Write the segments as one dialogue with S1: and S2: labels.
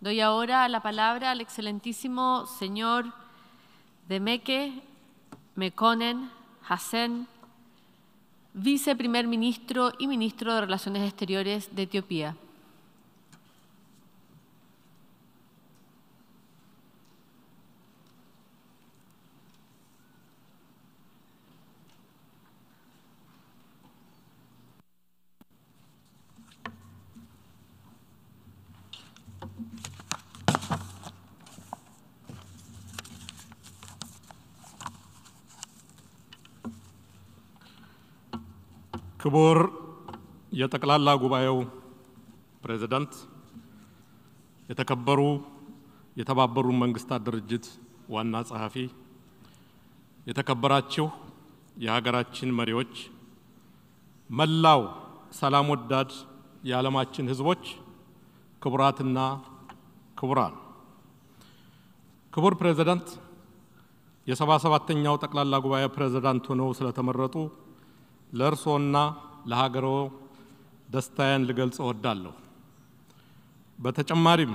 S1: Doy ahora la palabra al excelentísimo señor Demeke Mekonnen Hassen, viceprimer ministro y ministro de Relaciones Exteriores de Etiopía.
S2: ክቡር የጠቅላላ ጉባኤው ፕሬዝዳንት፣ የተከበሩ የተባበሩት መንግስታት ድርጅት ዋና ጸሐፊ፣ የተከበራችሁ የሀገራችን መሪዎች፣ መላው ሰላም ወዳድ የዓለማችን ህዝቦች፣ ክቡራትና ክቡራን፣ ክቡር ፕሬዝዳንት የ77ኛው ጠቅላላ ጉባኤ ፕሬዝዳንት ሆነው ስለተመረጡ ለእርሶና ለሀገሮ ደስታዬን ልገልጽ እወዳለሁ። በተጨማሪም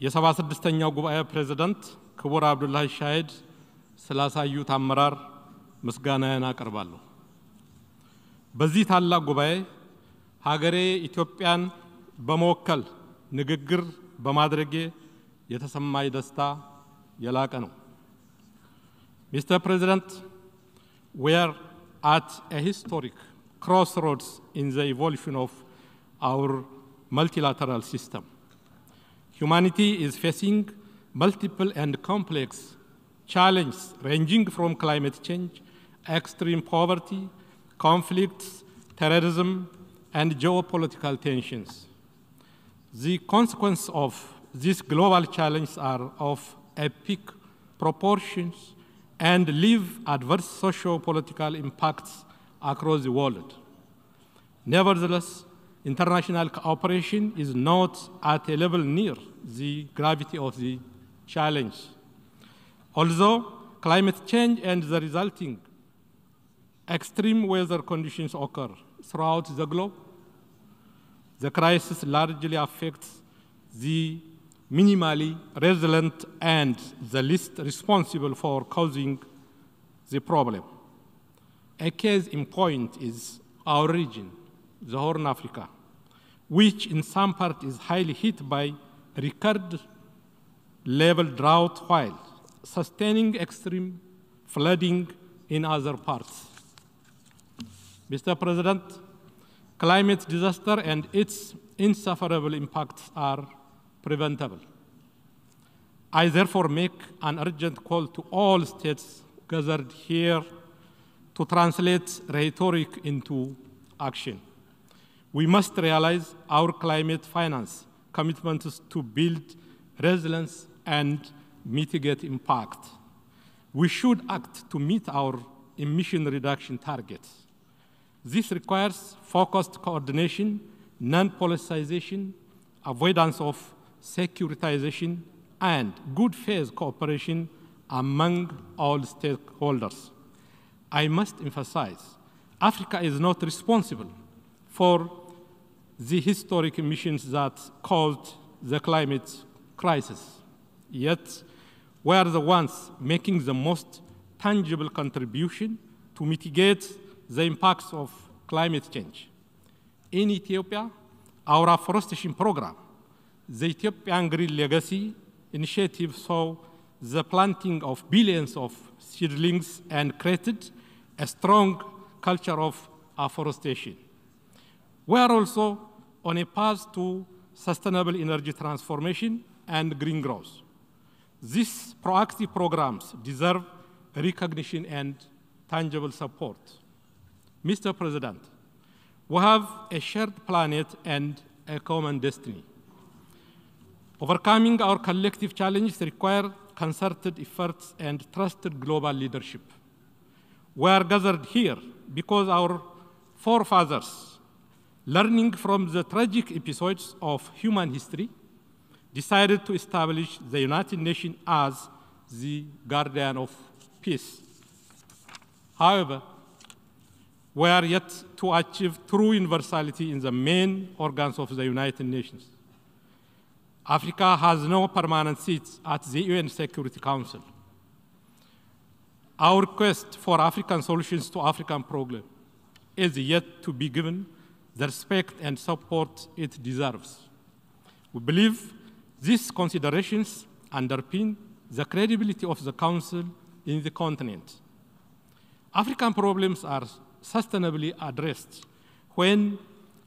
S2: የ76ኛው ጉባኤ ፕሬዝዳንት ክቡር አብዱላሂ ሻሂድ ስላሳዩት አመራር ምስጋናዬን አቀርባለሁ። በዚህ ታላቅ ጉባኤ ሀገሬ ኢትዮጵያን በመወከል ንግግር በማድረጌ የተሰማኝ ደስታ የላቀ ነው። Mr. President, we are at a historic crossroads in the evolution of our multilateral system. Humanity is facing multiple and complex challenges ranging from climate change, extreme poverty, conflicts, terrorism, and geopolitical tensions. The consequences of these global challenges are of epic proportions and leave adverse socio-political impacts across the world. Nevertheless, international cooperation is not at a level near the gravity of the challenge. Although climate change and the resulting extreme weather conditions occur throughout the globe, the crisis largely affects the minimally resilient and the least responsible for causing the problem. A case in point is our region, the Horn Africa, which in some part is highly hit by record-level drought while sustaining extreme flooding in other parts. Mr. President, climate disaster and its insufferable impacts are preventable. I therefore make an urgent call to all states gathered here to translate rhetoric into action. We must realize our climate finance commitments to build resilience and mitigate impact. We should act to meet our emission reduction targets. This requires focused coordination, non-politicization, avoidance of securitization, and good faith cooperation among all stakeholders. I must emphasize, Africa is not responsible for the historic emissions that caused the climate crisis. Yet, we are the ones making the most tangible contribution to mitigate the impacts of climate change. In Ethiopia, our afforestation program, the Ethiopian Green Legacy initiative, saw the planting of billions of seedlings and created a strong culture of afforestation. We are also on a path to sustainable energy transformation and green growth. These proactive programs deserve recognition and tangible support. Mr. President, we have a shared planet and a common destiny. Overcoming our collective challenges require concerted efforts and trusted global leadership. We are gathered here because our forefathers, learning from the tragic episodes of human history, decided to establish the United Nations as the guardian of peace. However, we are yet to achieve true universality in the main organs of the United Nations. Africa has no permanent seats at the UN Security Council. Our request for African solutions to African problems is yet to be given the respect and support it deserves. We believe these considerations underpin the credibility of the Council in the continent. African problems are sustainably addressed when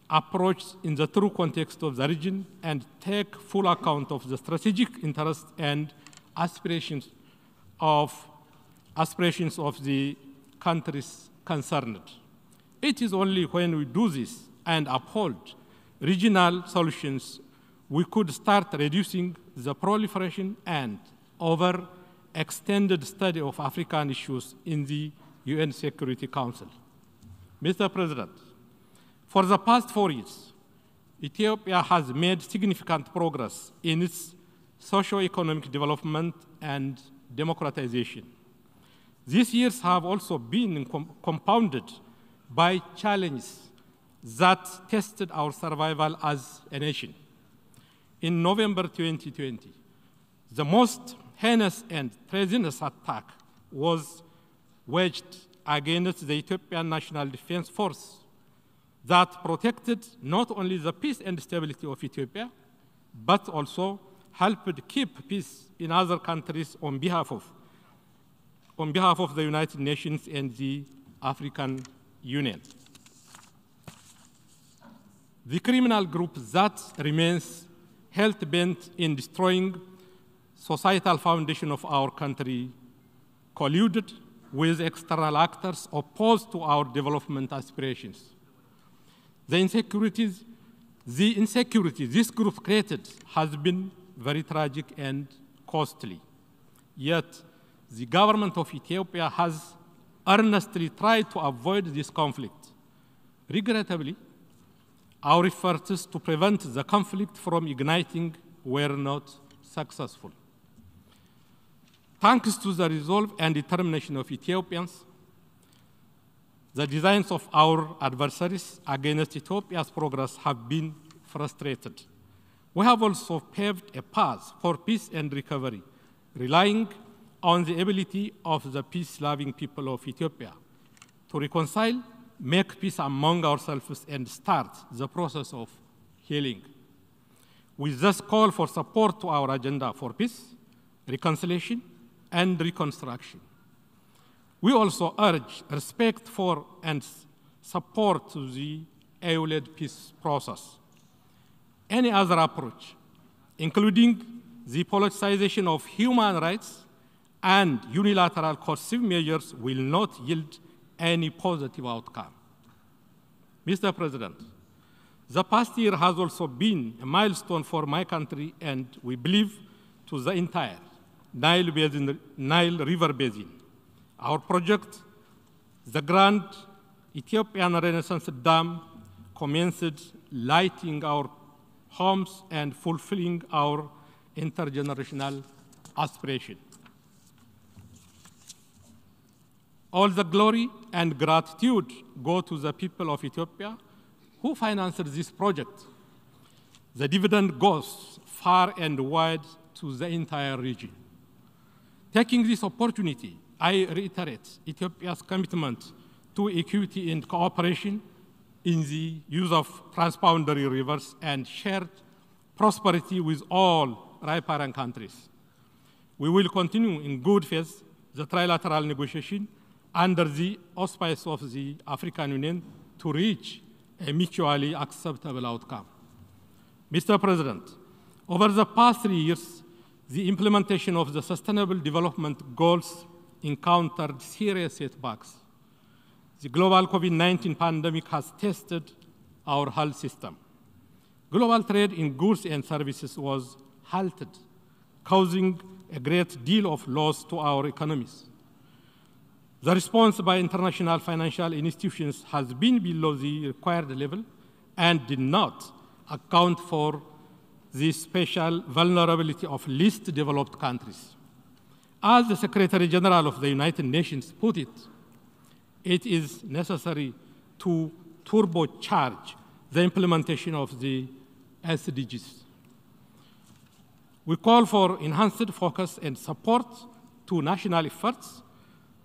S2: approached in the true context of the region and take full account of the strategic interests and aspirations of the countries concerned. It is only when we do this and uphold regional solutions we could start reducing the proliferation and overextended study of African issues in the UN Security Council. Mr. President, for the past 4 years, Ethiopia has made significant progress in its socio-economic development and democratization. These years have also been compounded by challenges that tested our survival as a nation. In November 2020, the most heinous and treasonous attack was waged against the Ethiopian National Defense Force that protected not only the peace and stability of Ethiopia, but also helped keep peace in other countries on behalf of the United Nations and the African Union. The criminal group that remains hell-bent in destroying societal foundation of our country colluded with external actors opposed to our development aspirations. The insecurity this group created has been very tragic and costly. Yet, the government of Ethiopia has earnestly tried to avoid this conflict. Regrettably, our efforts to prevent the conflict from igniting were not successful. Thanks to the resolve and determination of Ethiopians, the designs of our adversaries against Ethiopia's progress have been frustrated. We have also paved a path for peace and recovery, relying on the ability of the peace-loving people of Ethiopia to reconcile, make peace among ourselves, and start the process of healing. We thus call for support to our agenda for peace, reconciliation, and reconstruction. We also urge respect for and support to the EU-led peace process. Any other approach, including the politicization of human rights and unilateral coercive measures, will not yield any positive outcome. Mr. President, the past year has also been a milestone for my country and we believe to the entire Nile River Basin. Our project, the Grand Ethiopian Renaissance Dam, commenced lighting our homes and fulfilling our intergenerational aspiration. All the glory and gratitude go to the people of Ethiopia who financed this project. The dividend goes far and wide to the entire region. Taking this opportunity, I reiterate Ethiopia's commitment to equity and cooperation in the use of transboundary rivers and shared prosperity with all riparian countries. We will continue in good faith the trilateral negotiation under the auspices of the African Union to reach a mutually acceptable outcome. Mr. President, over the past 3 years, the implementation of the Sustainable Development Goals encountered serious setbacks. The global COVID-19 pandemic has tested our health system. Global trade in goods and services was halted, causing a great deal of loss to our economies. The response by international financial institutions has been below the required level and did not account for the special vulnerability of least developed countries. As the Secretary General of the United Nations put it, it is necessary to turbocharge the implementation of the SDGs. We call for enhanced focus and support to national efforts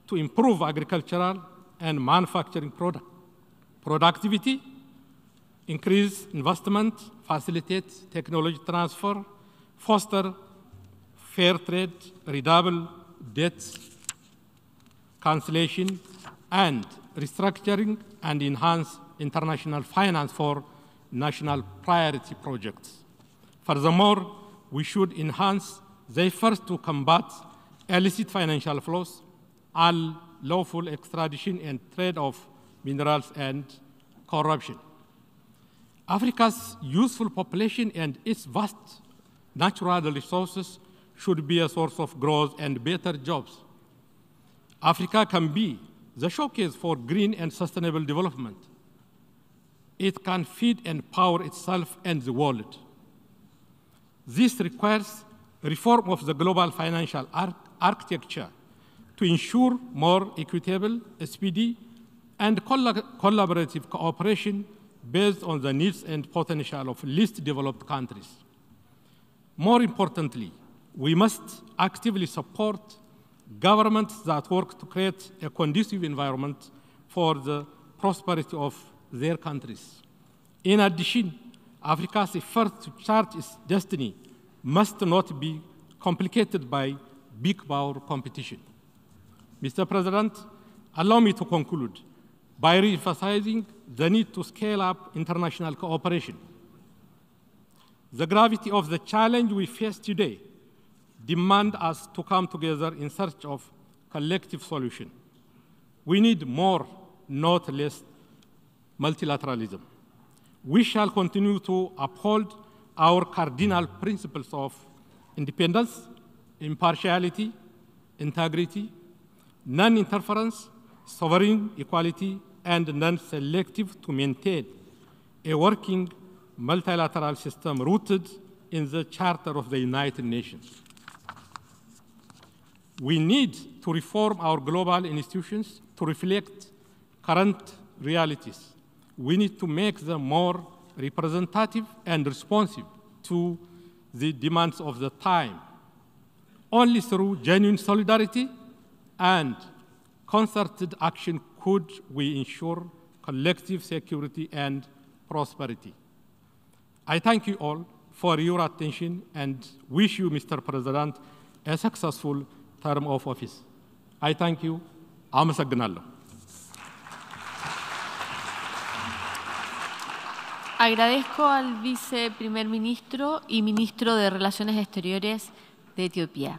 S2: to improve agricultural and manufacturing productivity, increase investment, facilitate technology transfer, foster fair trade, redouble debt cancellation, and restructuring and enhance international finance for national priority projects. Furthermore, we should enhance the efforts to combat illicit financial flows, unlawful extradition and trade of minerals and corruption. Africa's youthful population and its vast natural resources should be a source of growth and better jobs. Africa can be the showcase for green and sustainable development. It can feed and power itself and the world. This requires reform of the global financial architecture to ensure more equitable, speedy, and collaborative cooperation based on the needs and potential of least developed countries. More importantly, we must actively support governments that work to create a conducive environment for the prosperity of their countries. In addition, Africa's effort to chart its destiny must not be complicated by big power competition. Mr. President, allow me to conclude by re-emphasizing the need to scale up international cooperation. The gravity of the challenge we face today demands us to come together in search of collective solution. We need more, not less, multilateralism. We shall continue to uphold our cardinal principles of independence, impartiality, integrity, non-interference, sovereign equality, and non-selective to maintain a working multilateral system rooted in the Charter of the United Nations. We need to reform our global institutions to reflect current realities. We need to make them more representative and responsive to the demands of the time. Only through genuine solidarity and concerted action could we ensure collective security and prosperity. I thank you all for your attention and wish you, Mr. President, a successful term of office. I thank you. አመሰግናለሁ።
S1: Agradezco al viceprimer ministro y ministro de Relaciones Exteriores de Etiopía.